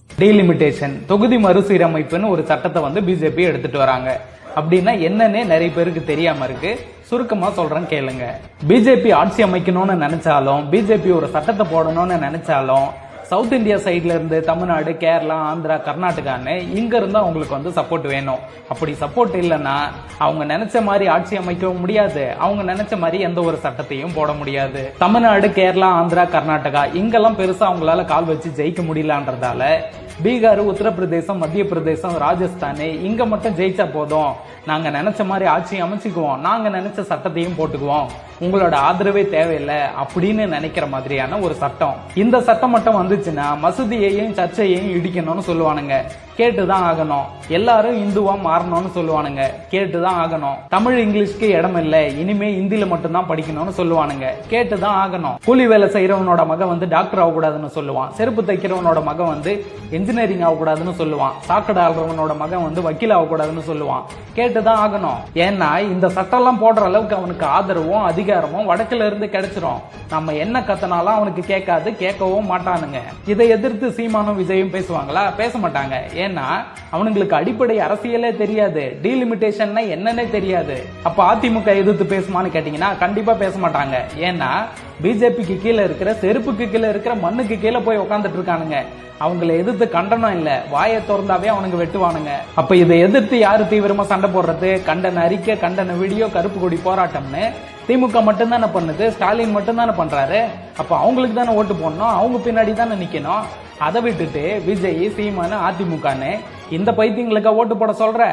Delimitation தொகுதி மறுசீரமைப்புன்னு ஒரு சட்டத்தை வந்து பிஜேபி எடுத்துட்டு வராங்க. அப்படின்னா என்னன்னே நிறைய பேருக்கு தெரியாம இருக்கு. சுருக்கமா சொல்றேன் கேளுங்க. பிஜேபி ஆட்சி அமைக்கணும்னு நினைச்சாலும், பிஜேபி ஒரு சட்டத்தை போடணும்னு நினைச்சாலும், சவுத் இந்தியா சைட்ல இருந்து தமிழ்நாடு, கேரளா, ஆந்திரா, கர்நாடகான்னு இங்க இருந்து அவங்களுக்கு வந்து சப்போர்ட் வேணும். அப்படி சப்போர்ட் இல்லைன்னா அவங்க நினைச்ச மாதிரி ஆட்சி அமைக்கவும் முடியாது, அவங்க நினைச்ச மாதிரி எந்த ஒரு சட்டத்தையும் போட முடியாது. தமிழ்நாடு, கேரளா, ஆந்திரா, கர்நாடகா இங்கெல்லாம் பெருசா அவங்களால கால் வச்சு ஜெயிக்க முடியலன்றதால பீகார், உத்தரப்பிரதேசம், மத்திய பிரதேசம், ராஜஸ்தான் இங்க மட்டும் ஜெயிச்சா போதும், நாங்க நினைச்ச மாதிரி ஆட்சி அமைச்சுக்குவோம், நாங்க நினைச்ச சட்டத்தையும் போட்டுக்குவோம், உங்களோட ஆதரவே தேவையில்லை அப்படின்னு நினைக்கிற மாதிரியான ஒரு சட்டம். இந்த சட்டம் மட்டும் வந்துச்சுன்னா மசூதியையும் சர்ச்சையையும் இடிக்கணும்னு சொல்லுவானுங்க, கேட்டுதான் ஆகணும். எல்லாரும் இந்துவா மாறணும்னு சொல்லுவானுங்க, கேட்டுதான் ஆகணும். தமிழ் இங்கிலீஷ்க்கு இடம் இல்லை, இனிமே ஹிந்தியில மட்டும்தான் படிக்கணும்னு சொல்லுவானுங்க, கேட்டுதான் ஆகணும். கூலி வேலை செய்யறவனோட மகன் வந்து டாக்டர் ஆகக்கூடாதுன்னு சொல்லுவான், செருப்பு தைக்கிறவனோட மகன் வந்து இன்ஜினியரிங் ஆகக்கூடாதுன்னு சொல்லுவான், சாக்கடை ஆடுறவனோட மகன் வந்து வக்கீல் ஆகக்கூடாதுன்னு சொல்லுவான், கேட்டுதான் ஆகணும். ஏன்னா இந்த சட்டம் எல்லாம் போடுற அளவுக்கு அவனுக்கு ஆதரவும் அதிகாரமும் வடக்குல இருந்து கிடைச்சிரும். நம்ம என்ன கத்தனாலும் அவனுக்கு கேட்காது, கேட்கவும் மாட்டானுங்க. இதை எதிர்த்து சீமானும் விஜயும் பேசுவாங்களா? பேச மாட்டாங்க. ஏன்னா அவனுங்களுக்கு அடிப்படை அரசியலே தெரியாது, டீலிமிட்டேஷன் என்னன்னே தெரியாது. அப்ப அதிமுக எதிர்த்து பேசுமான்னு கேட்டீங்கன்னா கண்டிப்பா பேச மாட்டாங்க. ஏன்னா பிஜேபிக்கு கீழே இருக்கிற, செருப்புக்கு கீழே இருக்கிற மண்ணுக்கு கீழே போய் உட்காந்துட்டு இருக்கானுங்க. அவங்களை எதிர்த்து கண்டனம் இல்ல, வாயை திறந்தாவே அவனுங்க வெட்டுவானுங்க. அப்ப இதை எதிர்த்து யாரு தீவிரமா சண்டை போடுறது? கண்டன அறிக்கை, கண்டன வீடியோ, கருப்பு கொடி போராட்டம்னு திமுக மட்டும் தானே பண்ணுது, ஸ்டாலின் மட்டும் தானே பண்றாரு. அப்ப அவங்களுக்கு தானே ஓட்டு போடணும், அவங்க பின்னாடி தானே நிக்கணும். அதை விட்டுட்டு விஜய், சீமானு, அதிமுகன்னு இந்த பைத்தியங்களுக்கு ஓட்டு போட சொல்ற?